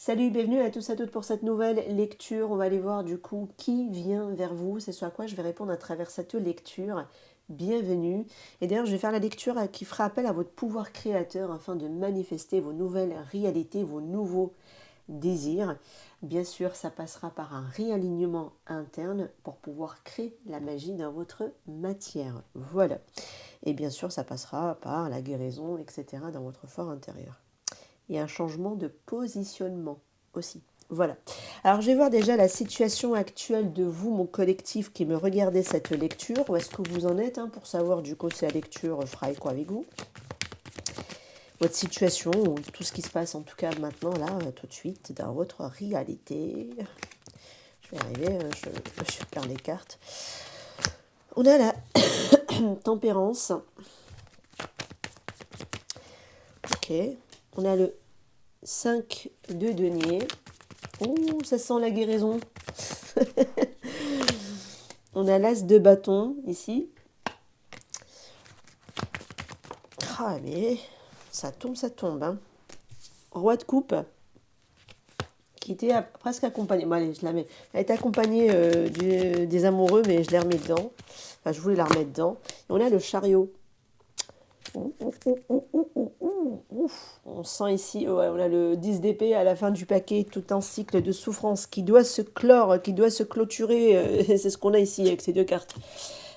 Salut, bienvenue à tous et à toutes pour cette nouvelle lecture. On va aller voir du coup qui vient vers vous. C'est ce à quoi je vais répondre à travers cette lecture. Bienvenue. Et d'ailleurs, je vais faire la lecture qui fera appel à votre pouvoir créateur afin de manifester vos nouvelles réalités, vos nouveaux désirs. Bien sûr, ça passera par un réalignement interne pour pouvoir créer la magie dans votre matière. Voilà. Et bien sûr, ça passera par la guérison, etc. dans votre fort intérieur. Et un changement de positionnement aussi. Voilà. Alors, je vais voir déjà la situation actuelle de vous, mon collectif qui me regardez cette lecture. Où est-ce que vous en êtes pour savoir du coup si la lecture fera écho avec vous. Votre situation, ou tout ce qui se passe en tout cas maintenant, là, tout de suite, dans votre réalité. Je vais arriver, je perds les cartes. On a la tempérance. Ok. On a le 5 de denier. Ouh, ça sent la guérison. On a l'as de bâton ici. Ah mais ça tombe. Roi de coupe qui était presque accompagné. Bon allez, je la mets. Elle est accompagnée des amoureux, mais je les remets dedans. Enfin, je voulais la remettre dedans. Et on a le chariot. On sent ici, ouais, on a le 10 d'épée à la fin du paquet, tout un cycle de souffrance qui doit se clore, qui doit se clôturer. C'est ce qu'on a ici avec ces deux cartes.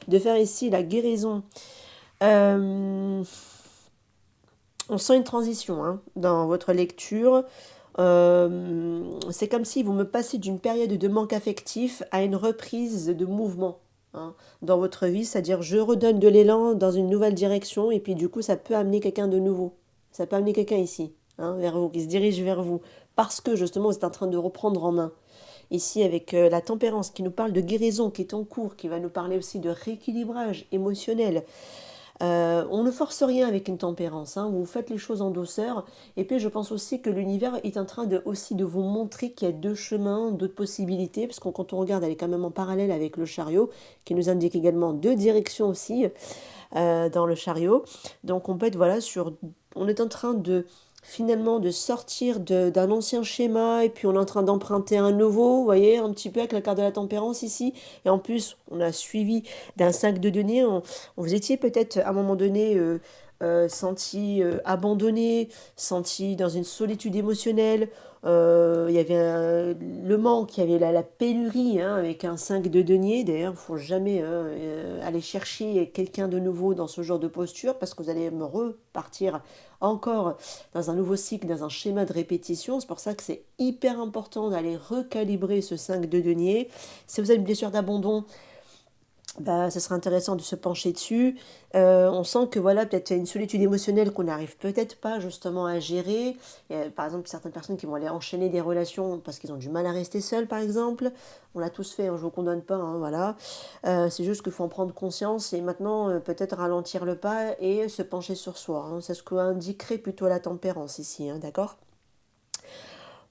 De faire ici la guérison. On sent une transition dans votre lecture. C'est comme si vous me passez d'une période de manque affectif à une reprise de mouvement dans votre vie, c'est-à-dire je redonne de l'élan dans une nouvelle direction et puis du coup ça peut amener quelqu'un de nouveau. Ça peut amener quelqu'un ici, vers vous, qui se dirige vers vous, parce que justement vous êtes en train de reprendre en main. Ici avec la tempérance qui nous parle de guérison qui est en cours, qui va nous parler aussi de rééquilibrage émotionnel. On ne force rien avec une tempérance, vous faites les choses en douceur. Et puis je pense aussi que l'univers est en train aussi de vous montrer qu'il y a deux chemins, d'autres possibilités, parce que quand on regarde, elle est quand même en parallèle avec le chariot, qui nous indique également deux directions aussi dans le chariot. Donc on peut être on est en train de finalement de sortir d'un ancien schéma et puis on est en train d'emprunter un nouveau, vous voyez, un petit peu avec la carte de la tempérance ici. Et en plus, on a suivi d'un 5 de denier, vous étiez peut-être à un moment donné senti abandonné, senti dans une solitude émotionnelle. Il y avait le manque, il y avait la pénurie avec un 5 de denier. D'ailleurs, il ne faut jamais aller chercher quelqu'un de nouveau dans ce genre de posture parce que vous allez me repartir encore dans un nouveau cycle, dans un schéma de répétition. C'est pour ça que c'est hyper important d'aller recalibrer ce 5 de denier. Si vous avez une blessure d'abandon, ce serait intéressant de se pencher dessus. On sent que voilà, peut-être une solitude émotionnelle qu'on n'arrive peut-être pas justement à gérer. Il y a, par exemple, certaines personnes qui vont aller enchaîner des relations parce qu'ils ont du mal à rester seuls, par exemple. On l'a tous fait, je ne vous condamne pas, voilà. C'est juste qu'il faut en prendre conscience et maintenant peut-être ralentir le pas et se pencher sur soi. C'est ce qu'indiquerait plutôt la tempérance ici, d'accord ?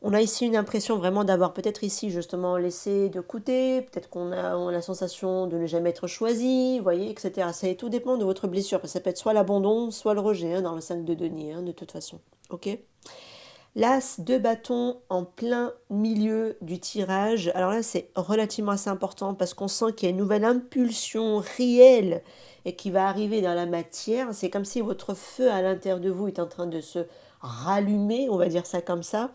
On a ici une impression vraiment d'avoir peut-être ici justement laissé de côté, peut-être on a la sensation de ne jamais être choisi, vous voyez, etc. Tout dépend de votre blessure, parce que ça peut être soit l'abandon, soit le rejet dans le 5 de denier, de toute façon. Ok ? L'as de bâton en plein milieu du tirage. Alors là, c'est relativement assez important parce qu'on sent qu'il y a une nouvelle impulsion réelle et qui va arriver dans la matière. C'est comme si votre feu à l'intérieur de vous est en train de se rallumer, on va dire ça comme ça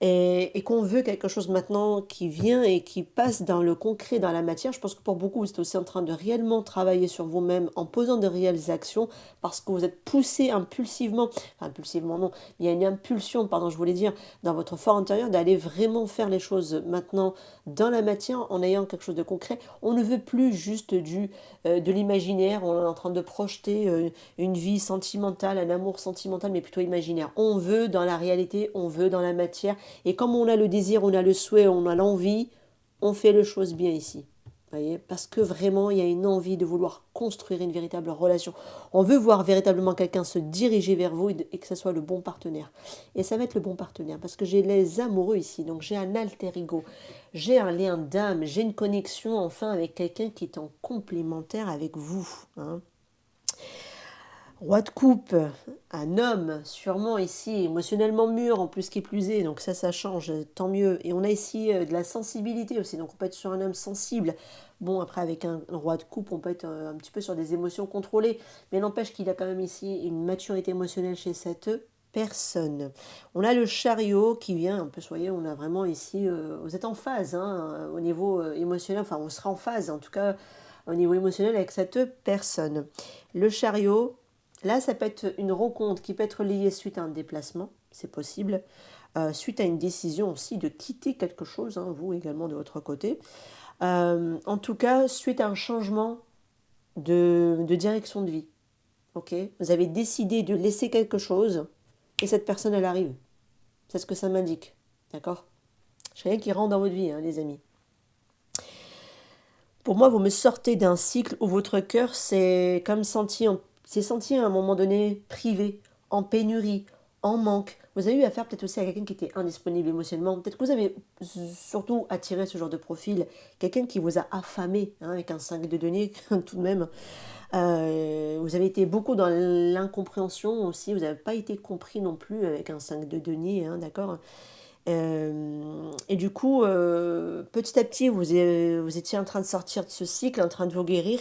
et qu'on veut quelque chose maintenant qui vient et qui passe dans le concret, dans la matière. Je pense que pour beaucoup, vous êtes aussi en train de réellement travailler sur vous-même en posant de réelles actions parce que vous êtes poussé impulsivement, enfin impulsivement non, il y a une impulsion, pardon, je voulais dire, dans votre fort intérieur d'aller vraiment faire les choses maintenant dans la matière en ayant quelque chose de concret. On ne veut plus juste de l'imaginaire, on est en train de projeter une vie sentimentale, un amour sentimental, mais plutôt imaginaire. On veut dans la réalité, on veut dans la matière. Et comme on a le désir, on a le souhait, on a l'envie, on fait les choses bien ici. Voyez, parce que vraiment, il y a une envie de vouloir construire une véritable relation. On veut voir véritablement quelqu'un se diriger vers vous et que ce soit le bon partenaire. Et ça va être le bon partenaire parce que j'ai les amoureux ici, donc j'ai un alter ego, j'ai un lien d'âme, j'ai une connexion enfin avec quelqu'un qui est en complémentaire avec vous. Roi de coupe, un homme, sûrement ici, émotionnellement mûr, en plus qui plus est, donc ça change, tant mieux. Et on a ici de la sensibilité aussi, donc on peut être sur un homme sensible. Bon, après, avec un roi de coupe, on peut être un petit peu sur des émotions contrôlées, mais n'empêche qu'il a quand même ici une maturité émotionnelle chez cette personne. On a le chariot qui vient, un peu, voyez, on a vraiment ici, vous êtes en phase hein, au niveau émotionnel, enfin on sera en phase en tout cas au niveau émotionnel avec cette personne. Le chariot, là, ça peut être une rencontre qui peut être liée suite à un déplacement, c'est possible, suite à une décision aussi de quitter quelque chose, hein, vous également de votre côté. En tout cas, suite à un changement de direction de vie. Ok, vous avez décidé de laisser quelque chose et cette personne, elle arrive. C'est ce que ça m'indique. D'accord? Je rien qui rentre dans votre vie, hein, les amis. Pour moi, vous me sortez d'un cycle où votre cœur s'est senti à un moment donné privé, en pénurie, en manque. Vous avez eu affaire peut-être aussi à quelqu'un qui était indisponible émotionnellement. Peut-être que vous avez surtout attiré ce genre de profil. Quelqu'un qui vous a affamé, hein, avec un 5 de denier tout de même. Vous avez été beaucoup dans l'incompréhension aussi. Vous n'avez pas été compris non plus avec un 5 de denier, hein, d'accord. Et du coup, petit à petit, vous étiez en train de sortir de ce cycle, en train de vous guérir.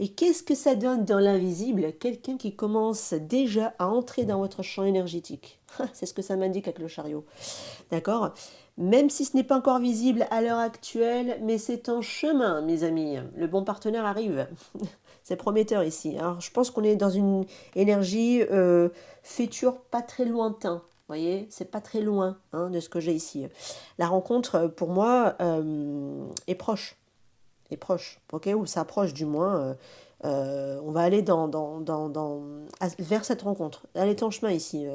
Et qu'est-ce que ça donne dans l'invisible? Quelqu'un qui commence déjà à entrer dans votre champ énergétique. C'est ce que ça m'indique avec le chariot. D'accord? Même si ce n'est pas encore visible à l'heure actuelle, mais c'est en chemin, mes amis. Le bon partenaire arrive. C'est prometteur ici. Alors, je pense qu'on est dans une énergie future pas très lointain. Vous voyez, c'est pas très loin hein, de ce que j'ai ici. La rencontre, pour moi, est proche. Est proche, ok? Ou s'approche du moins. On va aller vers cette rencontre. Elle est en chemin ici.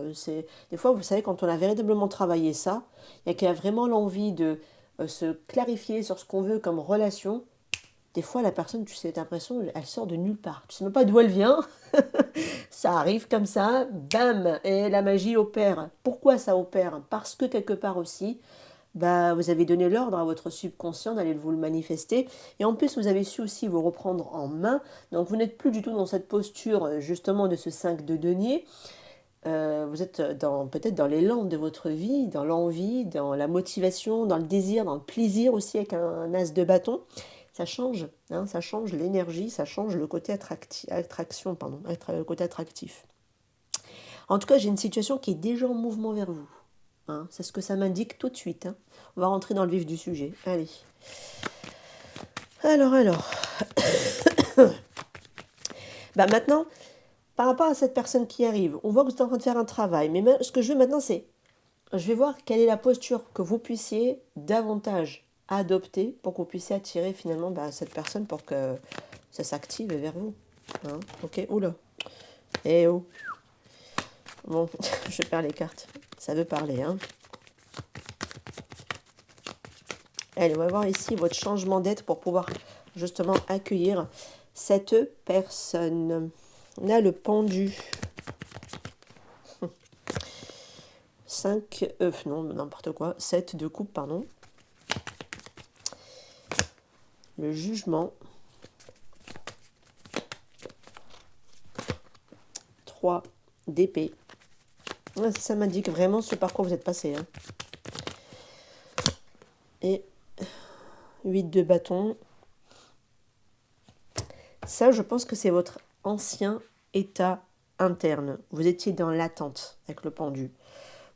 Des fois, vous savez, quand on a véritablement travaillé ça, il y a qu'il y a vraiment l'envie de se clarifier sur ce qu'on veut comme relation. Des fois, la personne, tu sais, t'as l'impression, elle sort de nulle part. Tu sais même pas d'où elle vient. Ça arrive comme ça, bam, et la magie opère. Pourquoi ça opère? Parce que quelque part aussi, bah, vous avez donné l'ordre à votre subconscient d'aller vous le manifester. Et en plus, vous avez su aussi vous reprendre en main. Donc, vous n'êtes plus du tout dans cette posture, justement, de ce 5 de denier. Vous êtes peut-être dans l'élan de votre vie, dans l'envie, dans la motivation, dans le désir, dans le plaisir aussi avec un as de bâton. Ça change, hein, ça change l'énergie, ça change le côté attraction, pardon, le côté attractif. En tout cas, j'ai une situation qui est déjà en mouvement vers vous. Hein, c'est ce que ça m'indique tout de suite. Hein. On va rentrer dans le vif du sujet. Allez. Alors. Bah maintenant, par rapport à cette personne qui arrive, on voit que vous êtes en train de faire un travail. Mais ce que je veux maintenant, c'est, je vais voir quelle est la posture que vous puissiez davantage adopter pour que vous puissiez attirer finalement cette personne pour que ça s'active vers vous. Hein, ok, oula. Eh oh. Bon, je perds les cartes. Ça veut parler, hein. Allez, on va voir ici votre changement d'être pour pouvoir justement accueillir cette personne. On a le pendu. 5, non, n'importe quoi. 7 de coupe, pardon. Le jugement. 3 d'épée. Ça m'indique vraiment ce par quoi vous êtes passé. Hein. Et 8 de bâton. Ça, je pense que c'est votre ancien état interne. Vous étiez dans l'attente avec le pendu.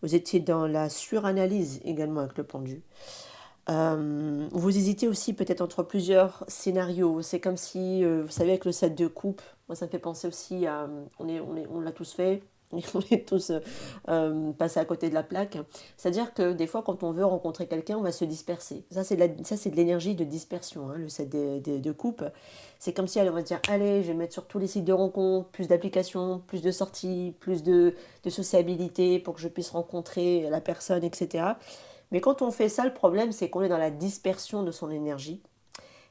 Vous étiez dans la suranalyse également avec le pendu. Vous hésitez aussi peut-être entre plusieurs scénarios. C'est comme si, vous savez, avec le 7 de coupe, moi ça me fait penser aussi à, on l'a tous fait, on est tous passés à côté de la plaque. C'est-à-dire que des fois, quand on veut rencontrer quelqu'un, on va se disperser. Ça, c'est de l'énergie de dispersion, hein, le 7 de coupe. C'est comme si elle va dire, allez, je vais mettre sur tous les sites de rencontres, plus d'applications, plus de sorties, plus de sociabilité pour que je puisse rencontrer la personne, etc. Mais quand on fait ça, le problème, c'est qu'on est dans la dispersion de son énergie.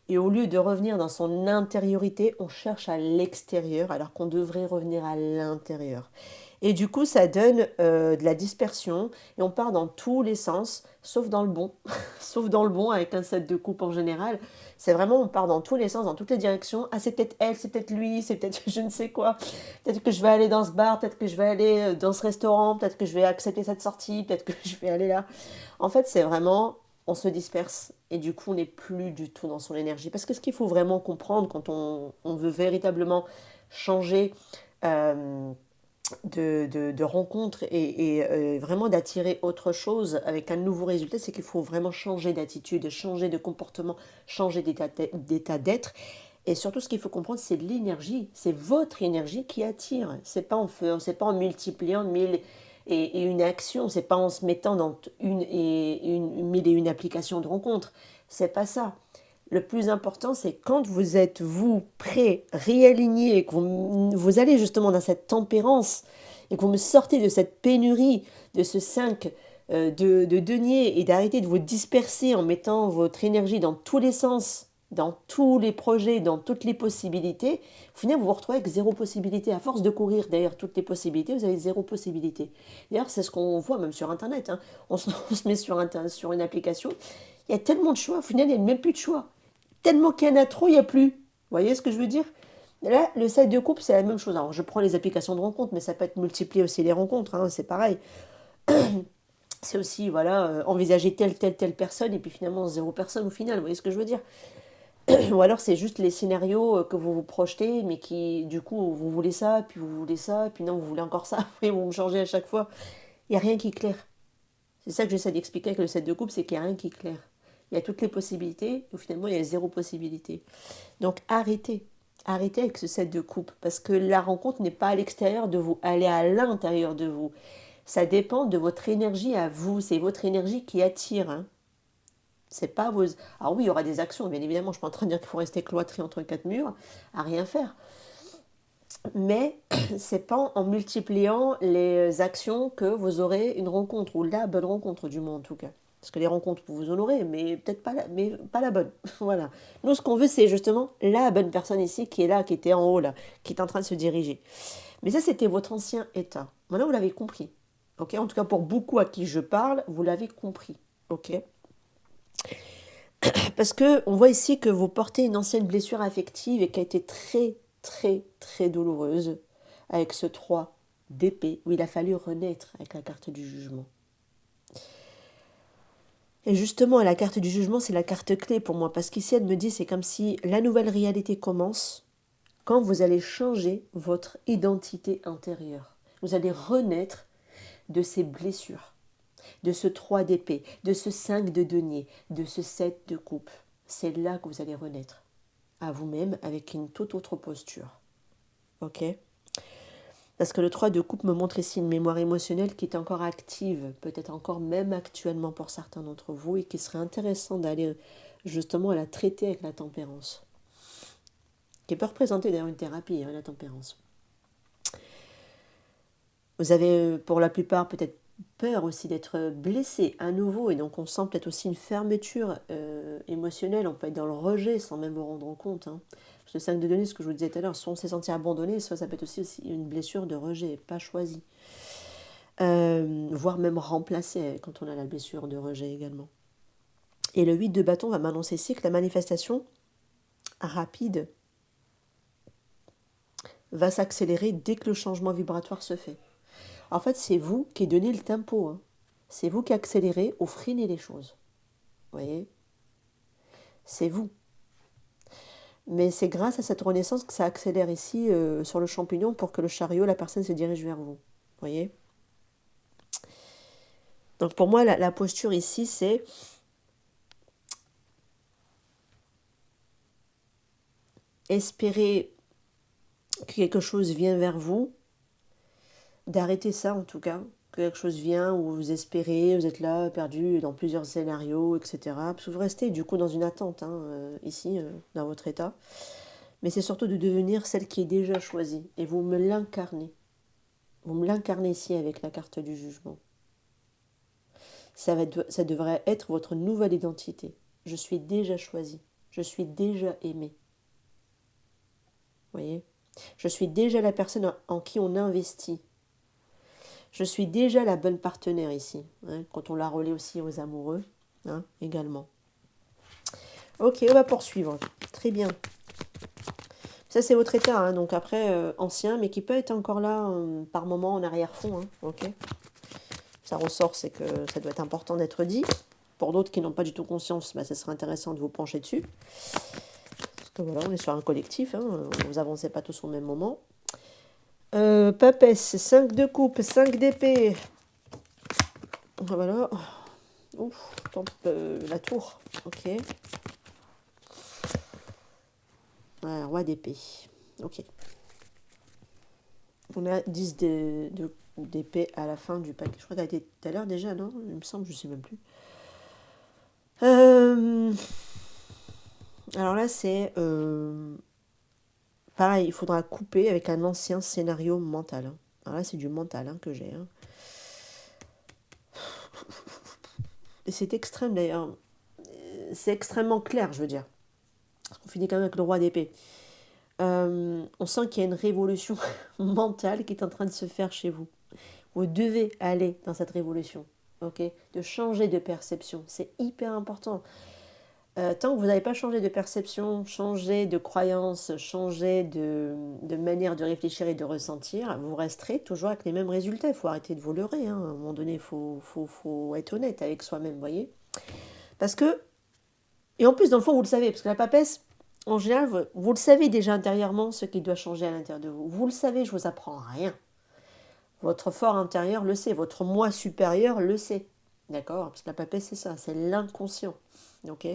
Et au lieu de revenir dans son intériorité, on cherche à l'extérieur, alors qu'on devrait revenir à l'intérieur. Et du coup, ça donne de la dispersion et on part dans tous les sens, sauf dans le bon. Sauf dans le bon avec un set de coupe en général. C'est vraiment, on part dans tous les sens, dans toutes les directions. Ah, c'est peut-être elle, c'est peut-être lui, c'est peut-être je ne sais quoi. Peut-être que je vais aller dans ce bar, peut-être que je vais aller dans ce restaurant, peut-être que je vais accepter cette sortie, peut-être que je vais aller là. En fait, c'est vraiment, on se disperse et du coup, on n'est plus du tout dans son énergie. Parce que ce qu'il faut vraiment comprendre quand on veut véritablement changer euh, de rencontres et vraiment d'attirer autre chose avec un nouveau résultat, c'est qu'il faut vraiment changer d'attitude, changer de comportement, changer d'état d'être. Et surtout, ce qu'il faut comprendre, c'est l'énergie. C'est votre énergie qui attire. C'est pas en multipliant mille et une action. C'est pas en se mettant dans mille et une applications de rencontres. C'est pas ça. Le plus important, c'est quand vous êtes, vous, prêt, réaligné, et que vous allez justement dans cette tempérance, et que vous me sortez de cette pénurie, de ce 5 de deniers, et d'arrêter de vous disperser en mettant votre énergie dans tous les sens, dans tous les projets, dans toutes les possibilités, au final, vous vous retrouvez avec zéro possibilité. À force de courir derrière toutes les possibilités, vous avez zéro possibilité. D'ailleurs, c'est ce qu'on voit même sur Internet, hein. On se met sur une application, il y a tellement de choix, au final, il n'y a même plus de choix. Tellement qu'il y en a trop, il n'y a plus. Vous voyez ce que je veux dire? Là, le site de couple, c'est la même chose. Alors, je prends les applications de rencontres, mais ça peut être multiplié aussi les rencontres, hein, c'est pareil. C'est aussi, voilà, envisager telle personne, et puis finalement, zéro personne au final. Vous voyez ce que je veux dire? Ou alors, c'est juste les scénarios que vous vous projetez, mais qui, du coup, vous voulez ça, puis vous voulez ça, puis non, vous voulez encore ça, et vous me changez à chaque fois. Il n'y a rien qui est clair. C'est ça que j'essaie d'expliquer avec le set de couple, c'est qu'il n'y a rien qui est clair. Il y a toutes les possibilités, ou finalement, il y a zéro possibilité. Donc arrêtez. Arrêtez avec ce set de coupe. Parce que la rencontre n'est pas à l'extérieur de vous. Elle est à l'intérieur de vous. Ça dépend de votre énergie à vous. C'est votre énergie qui attire. Hein. C'est pas vos. Alors oui, il y aura des actions, bien évidemment. Je ne suis pas en train de dire qu'il faut rester cloîtré entre quatre murs, à rien faire. Mais c'est pas en multipliant les actions que vous aurez une rencontre, ou la bonne rencontre du moins en tout cas. Parce que les rencontres, vous en aurez, mais peut-être pas mais pas la bonne. Voilà. Nous, ce qu'on veut, c'est justement la bonne personne ici qui est là, qui était en haut là, qui est en train de se diriger. Mais ça, c'était votre ancien état. Maintenant, vous l'avez compris. Ok. En tout cas, pour beaucoup à qui je parle, vous l'avez compris. Ok. Parce que on voit ici que vous portez une ancienne blessure affective et qui a été très, très, très douloureuse avec ce 3 d'épée où il a fallu renaître avec la carte du jugement. Et justement, la carte du jugement, c'est la carte clé pour moi parce qu'ici, elle me dit, c'est comme si la nouvelle réalité commence quand vous allez changer votre identité intérieure. Vous allez renaître de ces blessures, de ce 3 d'épée, de ce 5 de denier, de ce 7 de coupe. C'est là que vous allez renaître à vous-même avec une toute autre posture. Ok? Parce que le 3 de coupe me montre ici une mémoire émotionnelle qui est encore active, peut-être encore même actuellement pour certains d'entre vous, et qui serait intéressant d'aller justement la traiter avec la tempérance. Qui peut représenter d'ailleurs une thérapie, hein, la tempérance. Vous avez pour la plupart peut-être peur aussi d'être blessé à nouveau, et donc on sent peut-être aussi une fermeture émotionnelle, on peut être dans le rejet sans même vous rendre compte. Hein. Ce 5 de denier, ce que je vous disais tout à l'heure, soit on s'est senti abandonné, soit ça peut être aussi une blessure de rejet, pas choisie. Voire même remplacée quand on a la blessure de rejet également. Et le 8 de bâton va m'annoncer ici que la manifestation rapide va s'accélérer dès que le changement vibratoire se fait. En fait, c'est vous qui donnez le tempo. Hein. C'est vous qui accélérez ou freinez les choses. Vous voyez? C'est vous. Mais c'est grâce à cette renaissance que ça accélère ici sur le champignon pour que le chariot, la personne se dirige vers vous. Vous voyez? Donc pour moi, la posture ici, c'est espérer que quelque chose vienne vers vous, d'arrêter ça en tout cas, que quelque chose vient où vous espérez, vous êtes là, perdu dans plusieurs scénarios, etc. Parce que vous restez du coup dans une attente, hein, ici, dans votre état. Mais c'est surtout de devenir celle qui est déjà choisie. Et vous me l'incarnez. Vous me l'incarnez ici avec la carte du jugement. Ça devrait être votre nouvelle identité. Je suis déjà choisie. Je suis déjà aimée. Vous voyez? Je suis déjà la personne en qui on investit. Je suis déjà la bonne partenaire ici, hein, quand on la relaie aussi aux amoureux, hein, également. Ok, on va poursuivre. Très bien. Ça, c'est votre état, hein, donc après, ancien, mais qui peut être encore là par moment en arrière-fond. Hein, ok. Ça ressort, c'est que ça doit être important d'être dit. Pour d'autres qui n'ont pas du tout conscience, bah, ça serait intéressant de vous pencher dessus. Parce que voilà, on est sur un collectif, hein, vous avancez pas tous au même moment. Papesse, 5 de coupe, 5 d'épée. Voilà. Ouf, la tour. Ok. Ouais, roi d'épée. Ok. On a 10 d'épée à la fin du paquet. Je crois qu'elle a été tout à l'heure déjà, non? Il me semble, je ne sais même plus. Alors là, c'est... pareil, il faudra couper avec un ancien scénario mental. Hein. Alors là, c'est du mental hein, que j'ai. Hein. Et c'est extrême d'ailleurs. C'est extrêmement clair, je veux dire. Parce qu'on finit quand même avec le roi d'épée. On sent qu'il y a une révolution mentale qui est en train de se faire chez vous. Vous devez aller dans cette révolution, ok? De changer de perception, c'est hyper important. Tant que vous n'avez pas changé de perception, changé de croyance, changé de manière de réfléchir et de ressentir, vous resterez toujours avec les mêmes résultats. Il faut arrêter de vous leurrer. Hein. À un moment donné, il faut être honnête avec soi-même, vous voyez? Parce que, et en plus, dans le fond, vous le savez, parce que la papesse, en général, vous le savez déjà intérieurement ce qui doit changer à l'intérieur de vous. Vous le savez, je ne vous apprends rien. Votre fort intérieur le sait, votre moi supérieur le sait. D'accord? Parce que la papesse, c'est ça, c'est l'inconscient. Ok?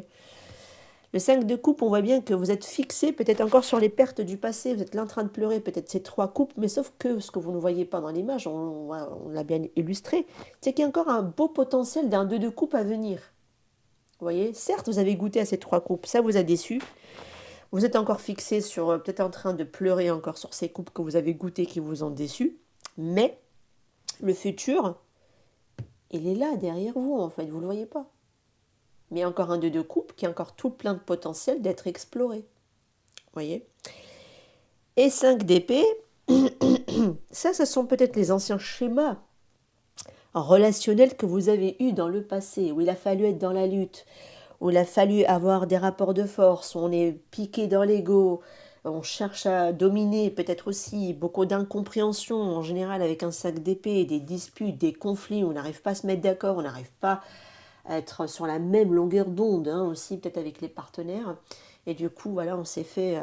Le 5 de coupe, on voit bien que vous êtes fixé peut-être encore sur les pertes du passé, vous êtes là en train de pleurer, peut-être ces 3 coupes, mais sauf que ce que vous ne voyez pas dans l'image, on l'a bien illustré, c'est qu'il y a encore un beau potentiel d'un 2 de coupe à venir. Vous voyez? Certes, vous avez goûté à ces 3 coupes, ça vous a déçu. Vous êtes encore fixé sur, peut-être en train de pleurer encore sur ces coupes que vous avez goûtées qui vous ont déçu, mais le futur, il est là derrière vous en fait, vous ne le voyez pas. Mais encore un 2 de coupe qui a encore tout plein de potentiel d'être exploré. Vous voyez? Et 5 d'épée, ça, ce sont peut-être les anciens schémas relationnels que vous avez eus dans le passé, où il a fallu être dans la lutte, où il a fallu avoir des rapports de force, où on est piqué dans l'ego, on cherche à dominer, peut-être aussi beaucoup d'incompréhension en général avec un 5 d'épée, des disputes, des conflits, où on n'arrive pas à se mettre d'accord, on n'arrive pas à être sur la même longueur d'onde, hein, aussi peut-être avec les partenaires. Et du coup, voilà, on s'est fait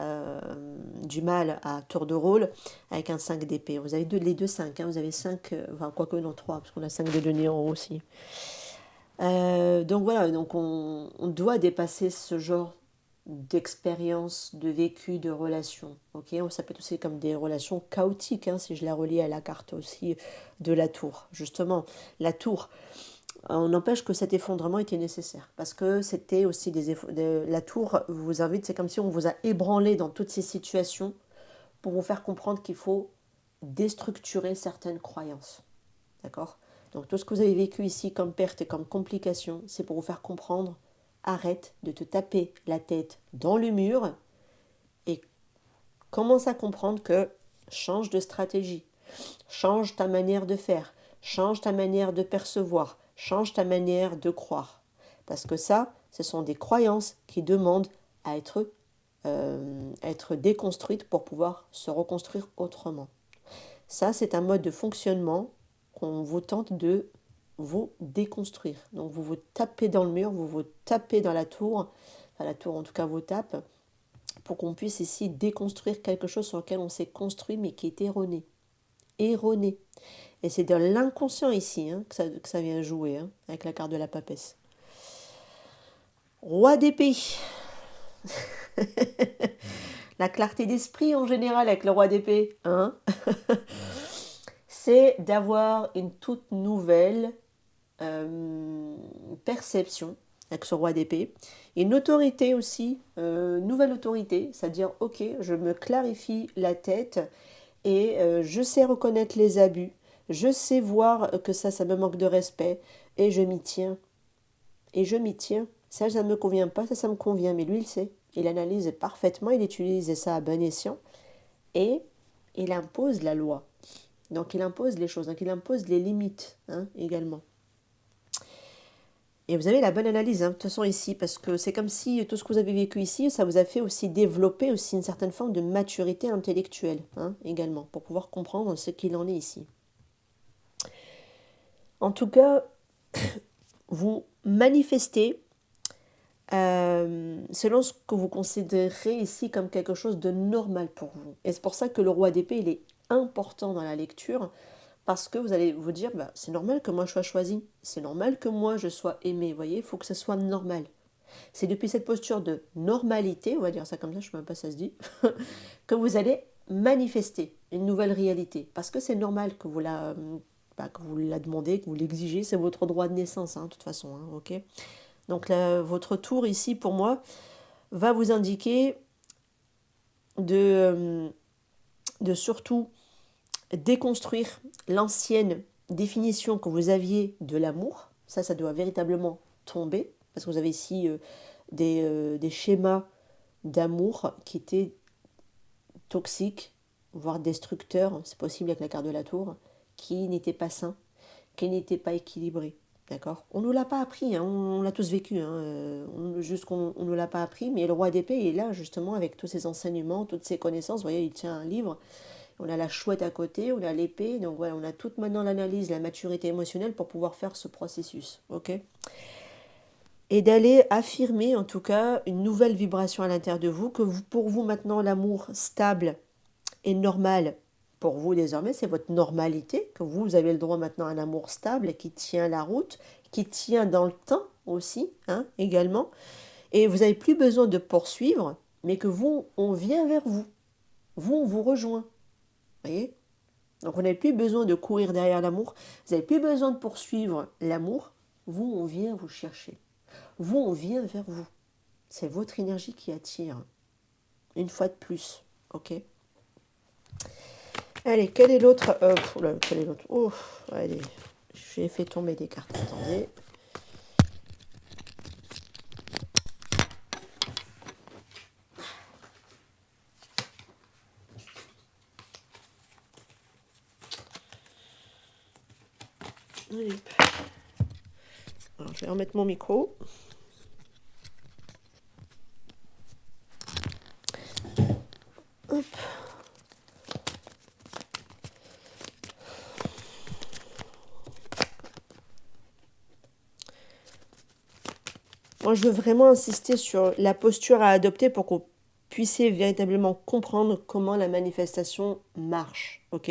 du mal à tour de rôle avec un 5 d'épée. Vous avez les deux 5, hein, vous avez 5, enfin quoique non 3, parce qu'on a 5 de denier en haut aussi. Donc voilà, donc on doit dépasser ce genre d'expérience, de vécu, de relations. Okay, ça peut être aussi comme des relations chaotiques, hein, si je la relie à la carte aussi de la tour. Justement, la tour, on n'empêche que cet effondrement était nécessaire parce que c'était aussi la tour vous invite, c'est comme si on vous a ébranlé dans toutes ces situations pour vous faire comprendre qu'il faut déstructurer certaines croyances. D'accord? Donc tout ce que vous avez vécu ici comme perte et comme complication, c'est pour vous faire comprendre, arrête de te taper la tête dans le mur et commence à comprendre que change de stratégie, change ta manière de faire, change ta manière de percevoir, change ta manière de croire. Parce que ça, ce sont des croyances qui demandent à être déconstruites pour pouvoir se reconstruire autrement. Ça, c'est un mode de fonctionnement qu'on vous tente de vous déconstruire. Donc vous vous tapez dans le mur, vous vous tapez dans la tour, enfin la tour en tout cas vous tape, pour qu'on puisse ici déconstruire quelque chose sur lequel on s'est construit mais qui est erroné. Erroné. Et c'est de l'inconscient ici hein, que ça vient jouer hein, avec la carte de la papesse. Roi d'épée. La clarté d'esprit en général avec le roi d'épée. Hein c'est d'avoir une toute nouvelle perception avec ce roi d'épée. Et une autorité aussi, nouvelle autorité, c'est-à-dire, ok, je me clarifie la tête et je sais reconnaître les abus, je sais voir que ça me manque de respect et je m'y tiens. Et je m'y tiens. Ça ne me convient pas, ça me convient, mais lui, il sait. Il analyse parfaitement, il utilise ça à bon escient et il impose la loi. Donc il impose les choses, donc il impose les limites hein, également. Et vous avez la bonne analyse, hein, de toute façon ici, parce que c'est comme si tout ce que vous avez vécu ici, ça vous a fait aussi développer aussi une certaine forme de maturité intellectuelle hein, également, pour pouvoir comprendre ce qu'il en est ici. En tout cas, vous manifestez selon ce que vous considérez ici comme quelque chose de normal pour vous. Et c'est pour ça que le roi d'épée, il est important dans la lecture, parce que vous allez vous dire, bah, c'est normal que moi je sois choisi, c'est normal que moi je sois aimé, vous voyez, il faut que ça soit normal. C'est depuis cette posture de normalité, on va dire ça comme ça, je ne sais même pas si ça se dit, que vous allez manifester une nouvelle réalité, parce que c'est normal que que vous la demandez, que vous l'exigez, c'est votre droit de naissance, hein, de toute façon, hein, ok. Donc là, votre tour ici, pour moi, va vous indiquer de, de surtout déconstruire l'ancienne définition que vous aviez de l'amour. Ça doit véritablement tomber, parce que vous avez ici des schémas d'amour qui étaient toxiques, voire destructeurs, c'est possible avec la carte de la tour, qui n'étaient pas sains, qui n'étaient pas équilibrés. D'accord. On ne nous l'a pas appris, hein, on l'a tous vécu, hein, juste qu'on ne nous l'a pas appris, mais le roi d'épée est là justement avec tous ses enseignements, toutes ses connaissances. Vous voyez, il tient un livre, on a la chouette à côté, on a l'épée, donc voilà, on a toute maintenant l'analyse, la maturité émotionnelle pour pouvoir faire ce processus, ok. Et d'aller affirmer en tout cas une nouvelle vibration à l'intérieur de vous, que pour vous maintenant l'amour stable et normal, pour vous désormais c'est votre normalité, que vous avez le droit maintenant à un amour stable qui tient la route, qui tient dans le temps aussi, hein, également, et vous n'avez plus besoin de poursuivre, mais que vous, on vient vers vous, on vous rejoint, vous voyez. Donc vous n'avez plus besoin de courir derrière l'amour, vous n'avez plus besoin de poursuivre l'amour, vous, on vient vous chercher. Vous, on vient vers vous. C'est votre énergie qui attire. Une fois de plus. Ok. Allez, quel est l'autre quel est l'autre? Oh, allez. J'ai fait tomber des cartes. Attendez. Allez. Alors, je vais remettre mon micro. Hop. Moi, je veux vraiment insister sur la posture à adopter pour qu'on puisse véritablement comprendre comment la manifestation marche. Ok.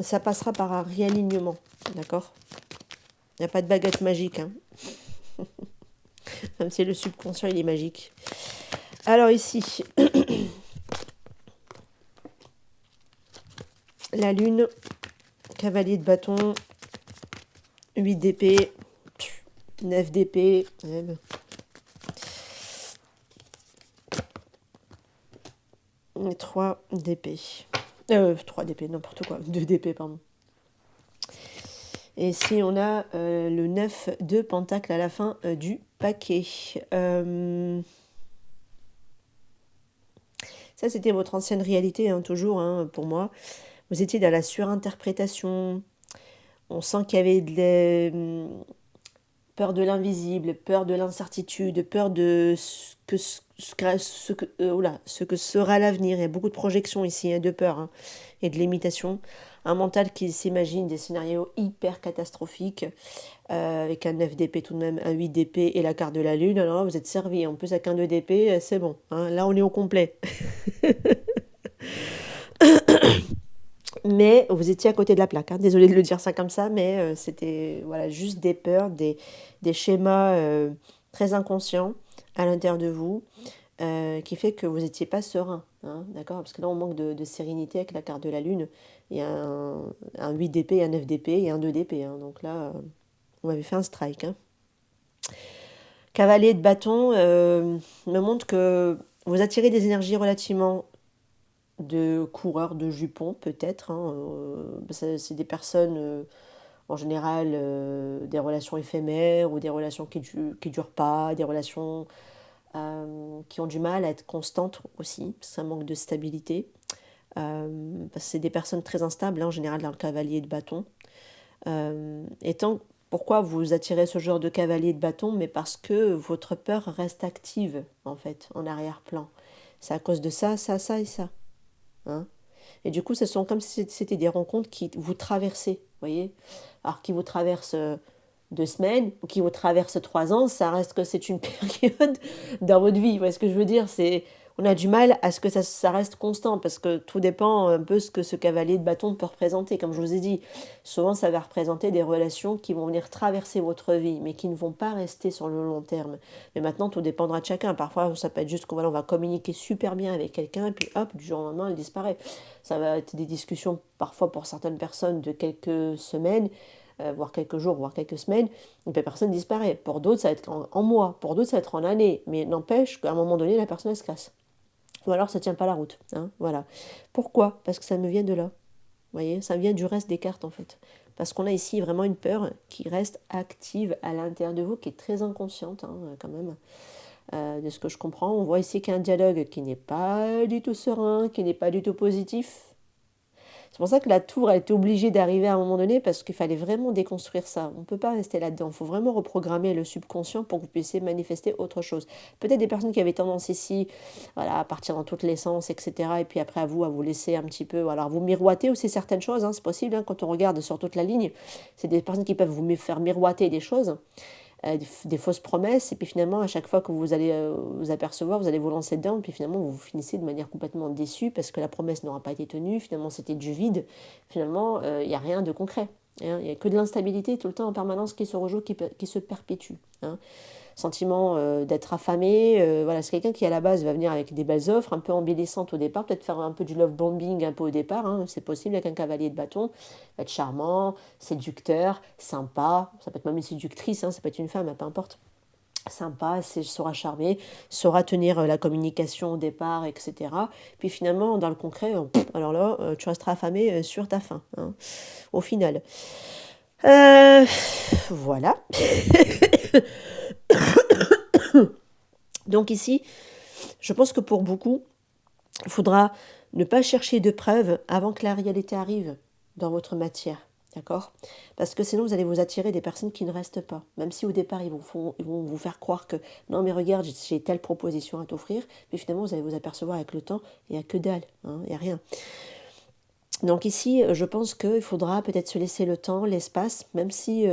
Ça passera par un réalignement. D'accord. Il n'y a pas de baguette magique. Hein. Même si le subconscient, il est magique. Alors ici, la lune, cavalier de bâton, 8 d'épée, 9 d'épée, et 3 d'épée. 3 d'épée, n'importe quoi, 2 d'épée, pardon. Et ici, on a le 9 de pentacle à la fin du paquet. Ça, c'était votre ancienne réalité, hein, toujours, hein, pour moi. Vous étiez dans la surinterprétation. On sent qu'il y avait peur de l'invisible, peur de l'incertitude, peur de ce que sera l'avenir. Il y a beaucoup de projections ici, hein, de peur hein, et de limitation. Un mental qui s'imagine des scénarios hyper catastrophiques, avec un 9 d'épée tout de même, un 8 d'épée et la carte de la lune. Alors là, vous êtes servi. En plus, avec un 2 d'épée, c'est bon. Hein. Là, on est au complet. Mais vous étiez à côté de la plaque. Hein. Désolée de le dire ça comme ça, mais c'était voilà, juste des peurs, des schémas très inconscients à l'intérieur de vous qui fait que vous n'étiez pas serein. Hein, d'accord. Parce que là, on manque de sérénité avec la carte de la lune. Il y a un 8 d'épée, un 9 d'épée et un 2 d'épée. Hein. Donc là, on m'avait fait un strike. Hein. Cavalier de bâton me montre que vous attirez des énergies relativement de coureurs de jupons peut-être. Hein, c'est des personnes en général des relations éphémères ou des relations qui durent pas, des relations qui ont du mal à être constantes aussi, ça manque de stabilité. Parce que c'est des personnes très instables, hein, en général dans le cavalier de bâton. Pourquoi vous attirez ce genre de cavalier de bâton? Mais parce que votre peur reste active, en fait, en arrière-plan. C'est à cause de ça, ça, ça et ça. Hein. Et du coup, ce sont comme si c'était des rencontres qui vous traversaient, vous voyez. Alors, qui vous traversent 2 semaines ou qui vous traversent 3 ans, ça reste que c'est une période dans votre vie. Vous voyez ce que je veux dire? On a du mal à ce que ça reste constant parce que tout dépend un peu ce que ce cavalier de bâton peut représenter. Comme je vous ai dit, souvent ça va représenter des relations qui vont venir traverser votre vie, mais qui ne vont pas rester sur le long terme. Mais maintenant, tout dépendra de chacun. Parfois, ça peut être juste qu'on voilà, on va communiquer super bien avec quelqu'un et puis hop, du jour au lendemain, elle disparaît. Ça va être des discussions parfois pour certaines personnes de quelques semaines, voire quelques jours, voire quelques semaines, et puis la personne disparaît. Pour d'autres, ça va être en mois, pour d'autres, ça va être en années. Mais n'empêche qu'à un moment donné, la personne, elle se casse. Ou alors, ça ne tient pas la route. Hein, voilà. Pourquoi? Parce que ça me vient de là. Vous voyez, ça vient du reste des cartes, en fait. Parce qu'on a ici vraiment une peur qui reste active à l'intérieur de vous, qui est très inconsciente, hein, quand même. De ce que je comprends, on voit ici qu'il y a un dialogue qui n'est pas du tout serein, qui n'est pas du tout positif. C'est pour ça que la tour a été obligée d'arriver à un moment donné parce qu'il fallait vraiment déconstruire ça. On ne peut pas rester là-dedans. Il faut vraiment reprogrammer le subconscient pour que vous puissiez manifester autre chose. Peut-être des personnes qui avaient tendance ici voilà, à partir dans toutes les sens, etc. Et puis après à vous laisser un petit peu. Alors vous miroiter aussi certaines choses, hein, c'est possible hein, quand on regarde sur toute la ligne. C'est des personnes qui peuvent vous faire miroiter des choses. Des fausses promesses, et puis finalement, à chaque fois que vous allez vous apercevoir, vous allez vous lancer dedans, et puis finalement, vous finissez de manière complètement déçue parce que la promesse n'aura pas été tenue, finalement, c'était du vide, finalement, il n'y a rien de concret. Hein, il n'y a que de l'instabilité tout le temps en permanence qui se rejoue, qui se perpétue. Hein. Sentiment d'être affamé, voilà, c'est quelqu'un qui à la base va venir avec des belles offres, un peu embellissantes au départ, peut-être faire un peu du love bombing un peu au départ, hein, c'est possible avec un cavalier de bâton, va être charmant, séducteur, sympa, ça peut être même une séductrice, hein, ça peut être une femme, peu importe. Sympa, saura charmer, saura tenir la communication au départ, etc. Puis finalement, dans le concret, alors là, tu resteras affamé sur ta faim, hein, au final. Voilà. Donc ici, je pense que pour beaucoup, il faudra ne pas chercher de preuves avant que la réalité arrive dans votre matière. D'accord? Parce que sinon, vous allez vous attirer des personnes qui ne restent pas. Même si au départ, ils vont vous faire croire que non, mais regarde, j'ai telle proposition à t'offrir. Mais finalement, vous allez vous apercevoir avec le temps, il n'y a que dalle. Hein, il n'y a rien. Donc ici, je pense qu'il faudra peut-être se laisser le temps, l'espace, même si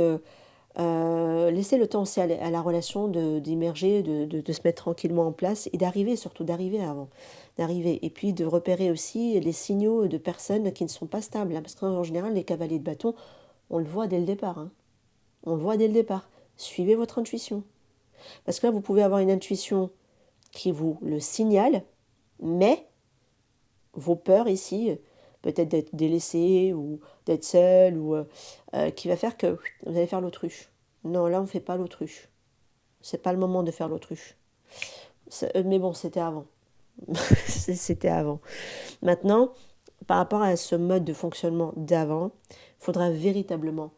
laisser le temps aussi à la relation d'immerger, de se mettre tranquillement en place et d'arriver, surtout d'arriver avant. D'arriver. Et puis de repérer aussi les signaux de personnes qui ne sont pas stables. Hein, parce qu'en général, les cavaliers de bâton, on le voit dès le départ. Hein. On le voit dès le départ. Suivez votre intuition. Parce que là, vous pouvez avoir une intuition qui vous le signale, mais vos peurs ici, peut-être d'être délaissé ou d'être seul, ou qui va faire que vous allez faire l'autruche. Non, là, on ne fait pas l'autruche. C'est pas le moment de faire l'autruche. Mais bon, c'était avant. C'était avant. Maintenant, par rapport à ce mode de fonctionnement d'avant, il faudra véritablement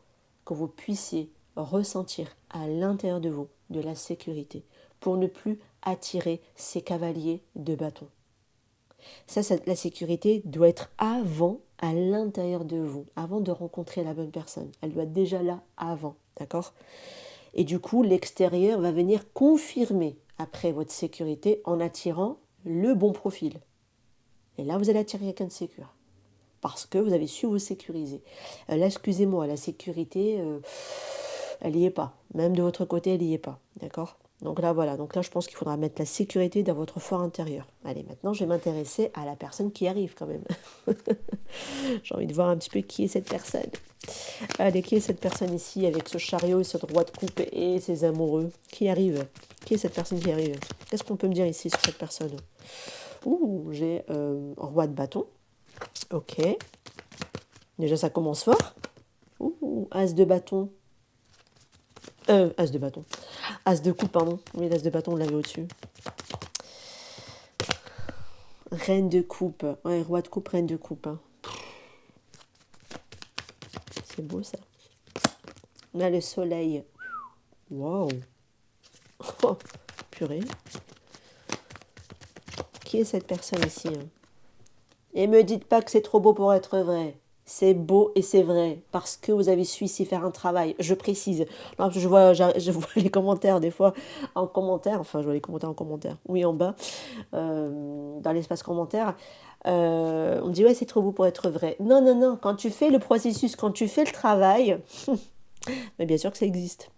que vous puissiez ressentir à l'intérieur de vous de la sécurité pour ne plus attirer ces cavaliers de bâton. Ça, la sécurité doit être avant, à l'intérieur de vous, avant de rencontrer la bonne personne. Elle doit être déjà là avant, d'accord? Et du coup, l'extérieur va venir confirmer après votre sécurité en attirant le bon profil. Et là, vous allez attirer quelqu'un de sécure. Parce que vous avez su vous sécuriser. Là, excusez-moi, la sécurité, elle n'y est pas. Même de votre côté, elle n'y est pas. D'accord? Donc là, voilà. Donc là, je pense qu'il faudra mettre la sécurité dans votre fort intérieur. Allez, maintenant, je vais m'intéresser à la personne qui arrive quand même. J'ai envie de voir un petit peu qui est cette personne. Allez, qui est cette personne ici avec ce chariot et cette roi de coupe et ses amoureux? Qui arrive? Qui est cette personne qui arrive? Qu'est-ce qu'on peut me dire ici sur cette personne? Ouh, j'ai roi de bâton. Ok. Déjà, ça commence fort. Ouh, as de bâton. As de bâton. As de coupe, pardon. Oui, l'as de bâton, on l'avait au-dessus. Reine de coupe. Ouais, roi de coupe, reine de coupe. Hein. C'est beau, ça. On a le soleil. Wow. Oh, purée. Qui est cette personne ici? Hein? Et me dites pas que c'est trop beau pour être vrai. C'est beau et c'est vrai parce que vous avez su ici faire un travail. Je précise. Non, je vois les commentaires des fois en commentaire. Enfin, je vois les commentaires en commentaire. Oui, en bas, dans l'espace commentaire. On me dit ouais, c'est trop beau pour être vrai. Non, non, non. Quand tu fais le processus, quand tu fais le travail, mais bien sûr que ça existe.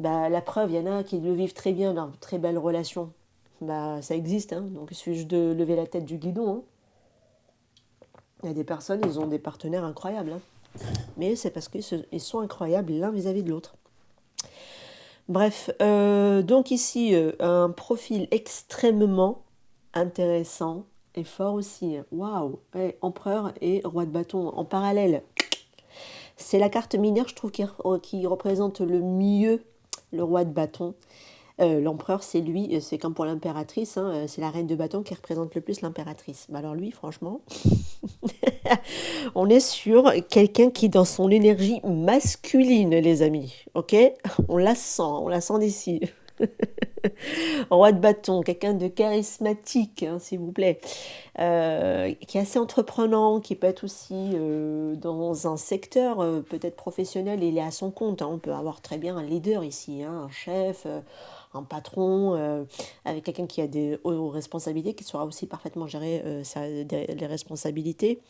Bah, la preuve, il y en a qui le vivent très bien, dans de très belles relations. Bah, ça existe, hein. Donc il suffit juste de lever la tête du guidon, hein. Il y a des personnes, ils ont des partenaires incroyables, hein. Mais c'est parce qu'ils sont incroyables l'un vis-à-vis de l'autre. Bref, donc ici, un profil extrêmement intéressant et fort aussi. Waouh! Ouais, empereur et roi de bâton en parallèle. C'est la carte mineure, je trouve, qui représente le mieux le roi de bâton. L'empereur, c'est lui, c'est comme pour l'impératrice, hein, c'est la reine de bâton qui représente le plus l'impératrice. Bah alors lui, franchement, on est sur quelqu'un qui est dans son énergie masculine, les amis. Ok? On la sent d'ici. Roi de bâton, quelqu'un de charismatique, hein, s'il vous plaît, qui est assez entreprenant, qui peut être aussi dans un secteur peut-être professionnel, il est à son compte, hein. On peut avoir très bien un leader ici, hein, un chef, un patron, avec quelqu'un qui a des responsabilités, qui saura aussi parfaitement gérer les responsabilités.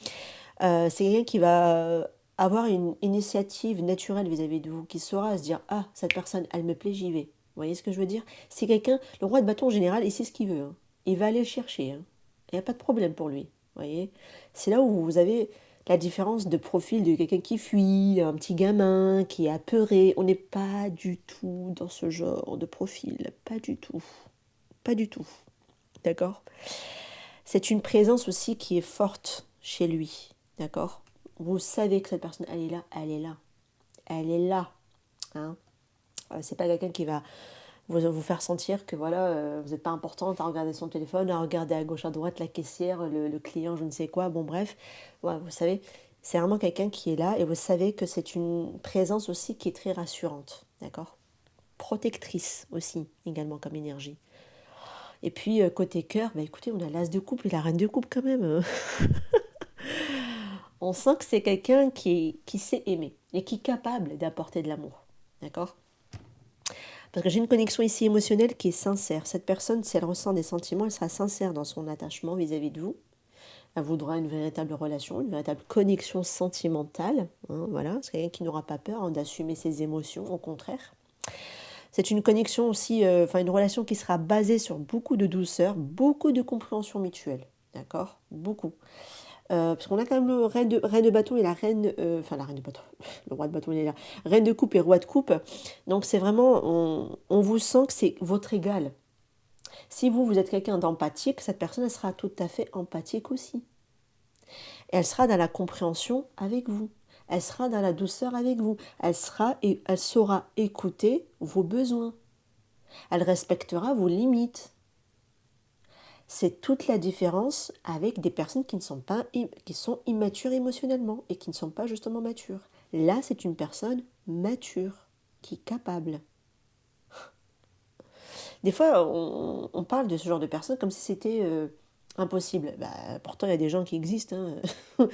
C'est quelqu'un qui va avoir une initiative naturelle vis-à-vis de vous, qui saura se dire, ah, cette personne, elle me plaît, j'y vais. Vous voyez ce que je veux dire? C'est quelqu'un, le roi de bâton en général, il sait ce qu'il veut, hein. Il va aller le chercher, hein. Il n'y a pas de problème pour lui. Vous voyez? C'est là où vous avez la différence de profil de quelqu'un qui fuit, un petit gamin, qui est apeuré. On n'est pas du tout dans ce genre de profil. Pas du tout. Pas du tout. D'accord? C'est une présence aussi qui est forte chez lui. D'accord? Vous savez que cette personne, elle est là, elle est là. Elle est là. Hein? C'est pas quelqu'un qui va vous faire sentir que voilà, vous n'êtes pas importante à regarder son téléphone, à regarder à gauche, à droite, la caissière, le client, je ne sais quoi. Bon, bref, ouais, vous savez, c'est vraiment quelqu'un qui est là et vous savez que c'est une présence aussi qui est très rassurante. D'accord? Protectrice aussi, également comme énergie. Et puis, côté cœur, bah, écoutez, on a l'as de couple et la reine de couple quand même. On sent que c'est quelqu'un qui sait aimer et qui est capable d'apporter de l'amour. D'accord? Parce que j'ai une connexion ici émotionnelle qui est sincère. Cette personne, si elle ressent des sentiments, elle sera sincère dans son attachement vis-à-vis de vous. Elle voudra une véritable relation, une véritable connexion sentimentale. Hein, voilà, c'est quelqu'un qui n'aura pas peur, hein, d'assumer ses émotions, au contraire. C'est une connexion aussi, une relation qui sera basée sur beaucoup de douceur, beaucoup de compréhension mutuelle. D'accord? Beaucoup. Parce qu'on a quand même le reine de bâton et la reine, la reine de bâton, le roi de bâton il est là, reine de coupe et roi de coupe. Donc c'est vraiment, on vous sent que c'est votre égal. Si vous êtes quelqu'un d'empathique, cette personne elle sera tout à fait empathique aussi. Et elle sera dans la compréhension avec vous. Elle sera dans la douceur avec vous. Elle saura écouter vos besoins. Elle respectera vos limites. C'est toute la différence avec des personnes qui ne sont pas, qui sont immatures émotionnellement et qui ne sont pas justement matures. Là, c'est une personne mature, qui est capable. Des fois, on parle de ce genre de personnes comme si c'était impossible. Bah, pourtant, il y a des gens qui existent, hein.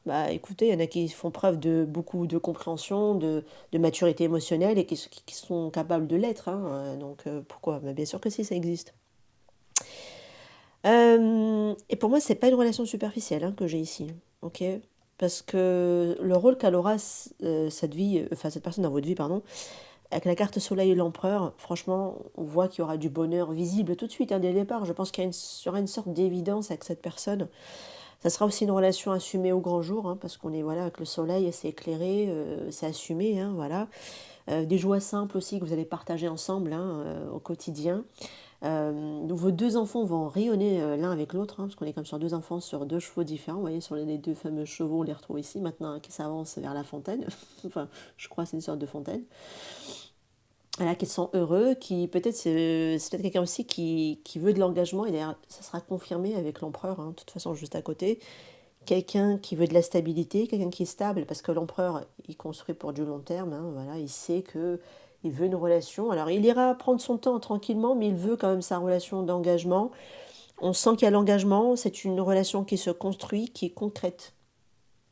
Bah, écoutez, il y en a qui font preuve de beaucoup de compréhension, de maturité émotionnelle et qui sont capables de l'être, hein. Donc, pourquoi? Bah, bien sûr que si, ça existe. Et pour moi, c'est pas une relation superficielle, hein, que j'ai ici, ok? Parce que le rôle qu'elle aura cette personne dans votre vie, pardon, avec la carte Soleil et l'Empereur, franchement, on voit qu'il y aura du bonheur visible tout de suite, hein, dès le départ. Je pense qu'il y aura une sorte d'évidence avec cette personne. Ça sera aussi une relation assumée au grand jour, hein, parce qu'on est voilà avec le Soleil, c'est éclairé, c'est assumé, hein, voilà. Des joies simples aussi que vous allez partager ensemble, hein, au quotidien. Donc vos deux enfants vont rayonner l'un avec l'autre, hein, parce qu'on est comme sur deux enfants sur deux chevaux différents. Vous voyez, sur les deux fameux chevaux, on les retrouve ici maintenant, hein, qui s'avancent vers la fontaine. Enfin, je crois que c'est une sorte de fontaine. Voilà, qui sont heureux, qui peut-être c'est peut-être quelqu'un aussi qui veut de l'engagement, et d'ailleurs ça sera confirmé avec l'empereur, hein, de toute façon juste à côté. Quelqu'un qui veut de la stabilité, quelqu'un qui est stable, parce que l'empereur, il construit pour du long terme, hein, voilà, il sait que il veut une relation. Alors il ira prendre son temps tranquillement, mais il veut quand même sa relation d'engagement. On sent qu'il y a l'engagement, c'est une relation qui se construit, qui est concrète.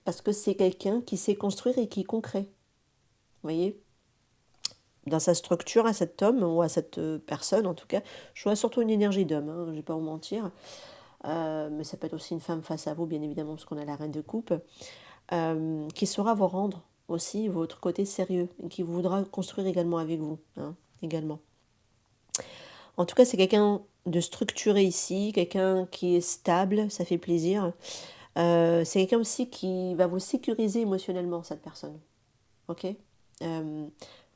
Parce que c'est quelqu'un qui sait construire et qui est concret. Vous voyez? Dans sa structure, à cet homme, ou à cette personne en tout cas, je vois surtout une énergie d'homme, hein, je ne vais pas vous mentir. Mais ça peut être aussi une femme face à vous, bien évidemment, parce qu'on a la reine de coupe, qui saura vous rendre aussi votre côté sérieux, et qui voudra construire également avec vous, hein, également. En tout cas, c'est quelqu'un de structuré ici, quelqu'un qui est stable, ça fait plaisir. C'est quelqu'un aussi qui va vous sécuriser émotionnellement, cette personne. Ok.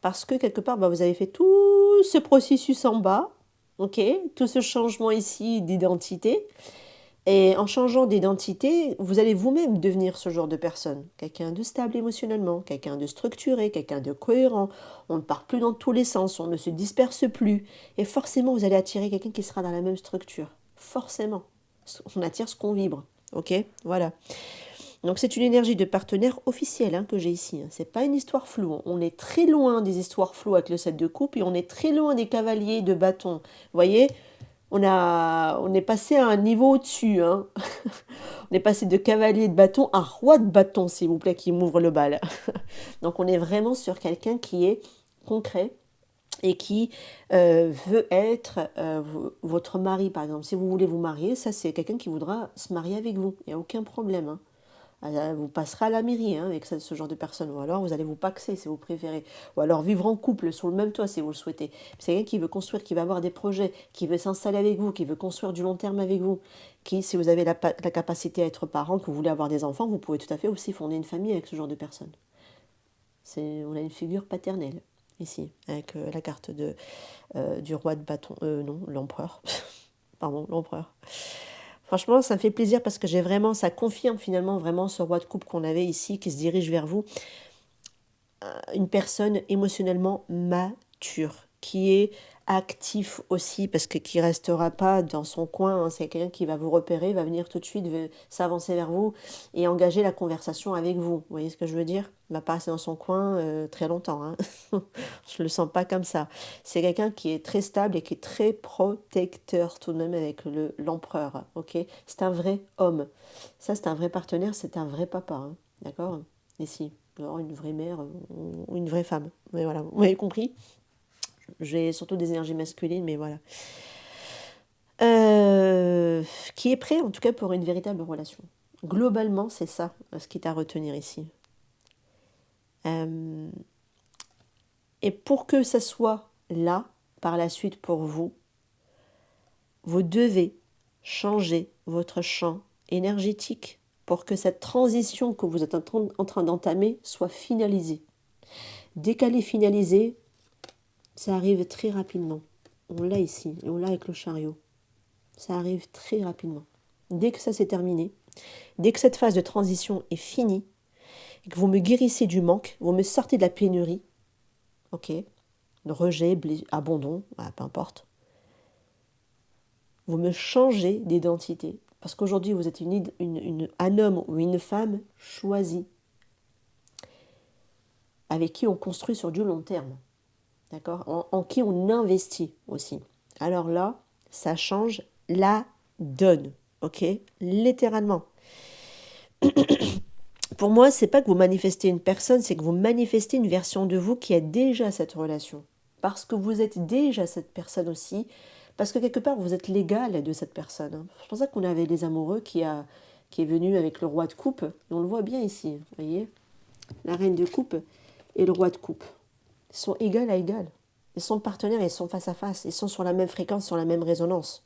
Parce que quelque part, bah, vous avez fait tout ce processus en bas, ok, tout ce changement ici d'identité. Et en changeant d'identité, vous allez vous-même devenir ce genre de personne. Quelqu'un de stable émotionnellement, quelqu'un de structuré, quelqu'un de cohérent. On ne part plus dans tous les sens, on ne se disperse plus. Et forcément, vous allez attirer quelqu'un qui sera dans la même structure. Forcément. On attire ce qu'on vibre. Ok. Voilà. Donc c'est une énergie de partenaire officielle, hein, que j'ai ici. C'est pas une histoire floue. On est très loin des histoires floues avec le 7 de coupe et on est très loin des cavaliers de bâton. Vous voyez, on est passé à un niveau au-dessus, hein. On est passé de cavalier de bâton à roi de bâton, s'il vous plaît, qui m'ouvre le bal. Donc on est vraiment sur quelqu'un qui est concret et qui veut être votre mari, par exemple. Si vous voulez vous marier, ça c'est quelqu'un qui voudra se marier avec vous. Il n'y a aucun problème, hein. Vous passerez à la mairie, hein, avec ce genre de personne. Ou alors vous allez vous paxer si vous préférez. Ou alors vivre en couple sur le même toit si vous le souhaitez. C'est quelqu'un qui veut construire, qui va avoir des projets, qui veut s'installer avec vous, qui veut construire du long terme avec vous. Qui, si vous avez la capacité à être parent, que vous voulez avoir des enfants, vous pouvez tout à fait aussi fonder une famille avec ce genre de personne. On a une figure paternelle ici, avec la carte du roi de bâton. Non, l'empereur. Pardon, l'empereur. Franchement, ça me fait plaisir parce que ça confirme finalement vraiment ce roi de coupe qu'on avait ici, qui se dirige vers vous. Une personne émotionnellement mature, qui est actif aussi, parce que qui restera pas dans son coin, hein. C'est quelqu'un qui va vous repérer, va venir tout de suite s'avancer vers vous et engager la conversation avec vous. Vous voyez ce que je veux dire? Il va pas rester dans son coin très longtemps, hein. Je le sens pas comme ça. C'est quelqu'un qui est très stable et qui est très protecteur tout de même avec l'empereur. Ok, c'est un vrai homme. Ça, c'est un vrai partenaire, c'est un vrai papa, hein. D'accord? Ici, alors une vraie mère ou une vraie femme. Mais voilà, vous m'avez compris. J'ai surtout des énergies masculines, mais voilà. Qui est prêt, en tout cas, pour une véritable relation. Globalement, c'est ça, ce qui est à retenir ici. Et pour que ça soit là, par la suite pour vous, vous devez changer votre champ énergétique pour que cette transition que vous êtes en train d'entamer soit finalisée. Dès qu'elle est finalisée, ça arrive très rapidement. On l'a ici, et on l'a avec le chariot. Ça arrive très rapidement. Dès que ça s'est terminé, dès que cette phase de transition est finie, et que vous me guérissez du manque, vous me sortez de la pénurie, ok, de rejet, abandon, peu importe, vous me changez d'identité. Parce qu'aujourd'hui, vous êtes un homme ou une femme choisi, avec qui on construit sur du long terme. D'accord, en qui on investit aussi. Alors là, ça change la donne. Ok, littéralement. Pour moi, c'est pas que vous manifestez une personne, c'est que vous manifestez une version de vous qui a déjà cette relation. Parce que vous êtes déjà cette personne aussi. Parce que quelque part, vous êtes l'égal de cette personne. C'est pour ça qu'on avait les amoureux qui est venu avec le roi de coupe. Et on le voit bien ici, vous voyez. La reine de coupe et le roi de coupe. Ils sont égal à égal. Ils sont partenaires, ils sont face à face. Ils sont sur la même fréquence, sur la même résonance.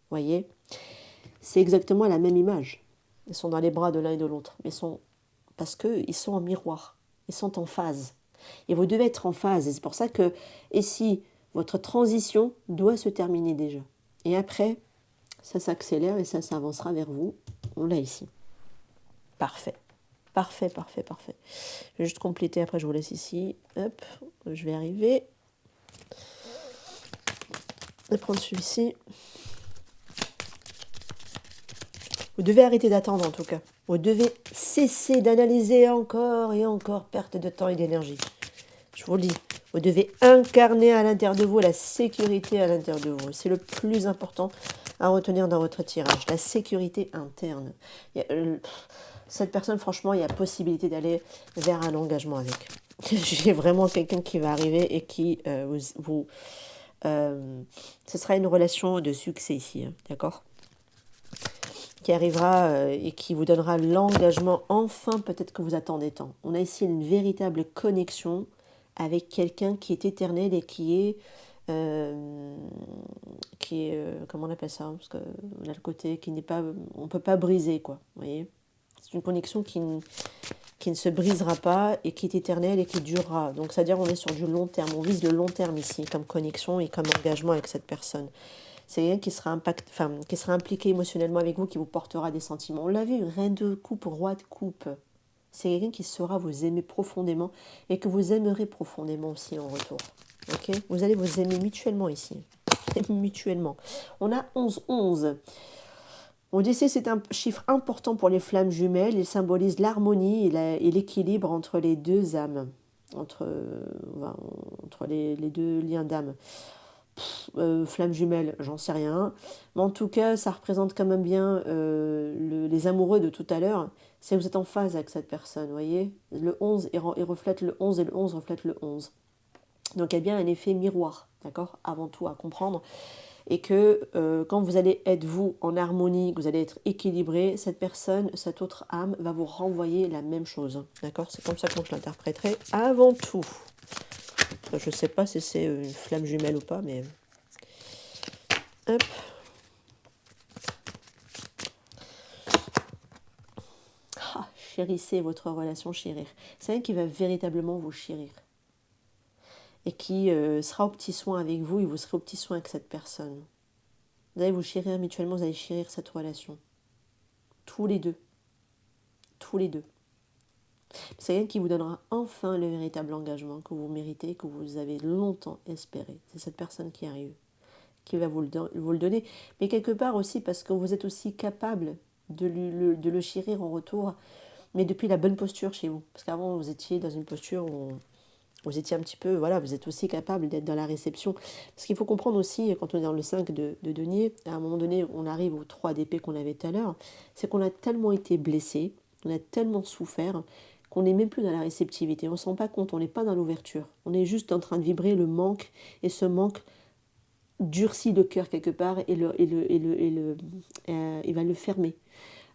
Vous voyez. C'est exactement la même image. Ils sont dans les bras de l'un et de l'autre. Mais parce qu'ils sont en miroir. Ils sont en phase. Et vous devez être en phase. Et c'est pour ça que, ici, votre transition doit se terminer déjà. Et après, ça s'accélère et ça s'avancera vers vous. On l'a ici. Parfait. Parfait, parfait, parfait. Je vais juste compléter, après je vous laisse ici. Hop, je vais arriver. Je vais prendre celui-ci. Vous devez arrêter d'attendre en tout cas. Vous devez cesser d'analyser encore et encore, perte de temps et d'énergie. Je vous le dis, vous devez incarner à l'intérieur de vous la sécurité à l'intérieur de vous. C'est le plus important à retenir dans votre tirage. La sécurité interne. Cette personne, franchement, il y a possibilité d'aller vers un engagement avec. J'ai vraiment quelqu'un qui va arriver et qui ce sera une relation de succès ici, hein, d'accord, qui arrivera et qui vous donnera l'engagement, enfin, peut-être que vous attendez tant. On a ici une véritable connexion avec quelqu'un qui est éternel et comment on appelle ça, parce qu'on a le côté qui n'est pas, on peut pas briser, quoi, vous voyez. C'est une connexion qui ne se brisera pas et qui est éternelle et qui durera. Donc, c'est-à-dire on est sur du long terme, on vise le long terme ici, comme connexion et comme engagement avec cette personne. C'est quelqu'un qui sera impliqué émotionnellement avec vous, qui vous portera des sentiments. On l'a vu, reine de coupe, roi de coupe. C'est quelqu'un qui saura vous aimer profondément et que vous aimerez profondément aussi en retour. Ok, vous allez vous aimer mutuellement ici. Mutuellement. On a 11-11. On dit que c'est un chiffre important pour les flammes jumelles. Il symbolise l'harmonie et l'équilibre entre les deux âmes, entre les deux liens d'âme. Flammes jumelles, j'en sais rien. Mais en tout cas, ça représente quand même bien les amoureux de tout à l'heure. C'est que vous êtes en phase avec cette personne, vous voyez. Le 11, il reflète le 11 et le 11 reflète le 11. Donc il y a bien un effet miroir, d'accord, avant tout à comprendre. Et que quand vous allez être vous en harmonie, que vous allez être équilibré, cette personne, cette autre âme va vous renvoyer la même chose. D'accord? C'est comme ça que je l'interpréterai avant tout. Je ne sais pas si c'est une flamme jumelle ou pas, mais... Hop. Ah, chérissez votre relation, chérir. C'est un qui va véritablement vous chérir. Et qui sera au petit soin avec vous, et vous serez au petit soin avec cette personne. Vous allez vous chérir mutuellement, vous allez chérir cette relation. Tous les deux. Tous les deux. C'est quelqu'un qui vous donnera enfin le véritable engagement que vous méritez, que vous avez longtemps espéré. C'est cette personne qui arrive, qui va vous le donner. Mais quelque part aussi parce que vous êtes aussi capable de le chérir en retour, mais depuis la bonne posture chez vous. Parce qu'avant, vous étiez dans une posture où vous étiez un petit peu, voilà, vous êtes aussi capable d'être dans la réception. Parce qu'il faut comprendre aussi, quand on est dans le 5 de denier, à un moment donné, on arrive aux 3 d'épée qu'on avait tout à l'heure, c'est qu'on a tellement été blessé, on a tellement souffert, qu'on n'est même plus dans la réceptivité. On ne se rend pas compte, on n'est pas dans l'ouverture. On est juste en train de vibrer le manque, et ce manque durcit le cœur quelque part, et il va le fermer.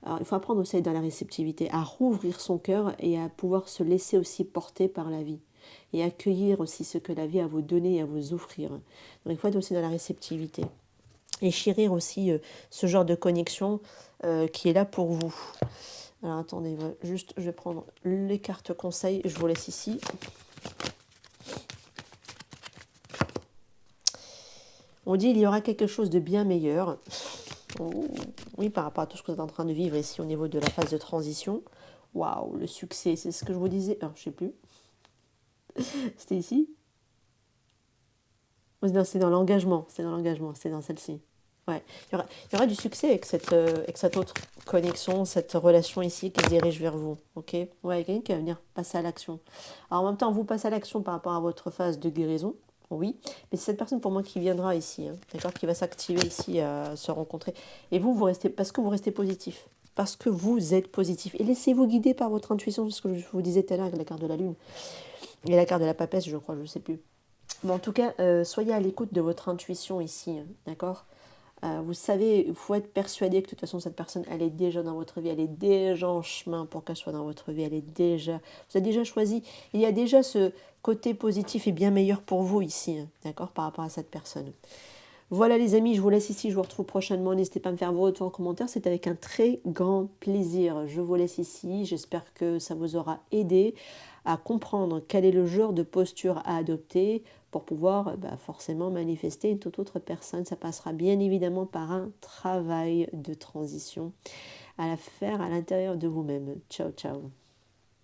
Alors, il faut apprendre aussi à être dans la réceptivité, à rouvrir son cœur et à pouvoir se laisser aussi porter par la vie. Et accueillir aussi ce que la vie a à vous donner et à vous offrir. Donc il faut être aussi dans la réceptivité. Et chérir aussi ce genre de connexion qui est là pour vous. Alors attendez, juste je vais prendre les cartes conseils, je vous laisse ici. On dit il y aura quelque chose de bien meilleur. Oui, par rapport à tout ce que vous êtes en train de vivre ici au niveau de la phase de transition. Waouh, le succès, c'est ce que je vous disais. Je ne sais plus. C'était ici? Non, c'est dans l'engagement. C'est dans l'engagement. C'est dans celle-ci. Ouais. Il y aura du succès avec cette autre connexion, cette relation ici qui se dirige vers vous. Ok? Ouais, quelqu'un qui va venir passer à l'action. Alors en même temps, vous passez à l'action par rapport à votre phase de guérison. Oui, mais c'est cette personne pour moi qui viendra ici, hein, d'accord, qui va s'activer ici à se rencontrer. Et vous restez, parce que vous restez positif, parce que vous êtes positif. Et laissez-vous guider par votre intuition, ce que je vous disais tout à l'heure avec la carte de la lune. Et la carte de la papesse, je crois, je ne sais plus. Mais en tout cas, soyez à l'écoute de votre intuition ici, hein, d'accord. Vous savez, il faut être persuadé que de toute façon, cette personne, elle est déjà dans votre vie, elle est déjà en chemin pour qu'elle soit dans votre vie, vous avez déjà choisi. Il y a déjà ce côté positif et bien meilleur pour vous ici, hein, d'accord, par rapport à cette personne. Voilà les amis, je vous laisse ici, je vous retrouve prochainement. N'hésitez pas à me faire vos retours en commentaire, c'est avec un très grand plaisir. Je vous laisse ici, j'espère que ça vous aura aidé à comprendre quel est le genre de posture à adopter pour pouvoir forcément manifester une toute autre personne. Ça passera bien évidemment par un travail de transition à la faire à l'intérieur de vous-même. Ciao, ciao.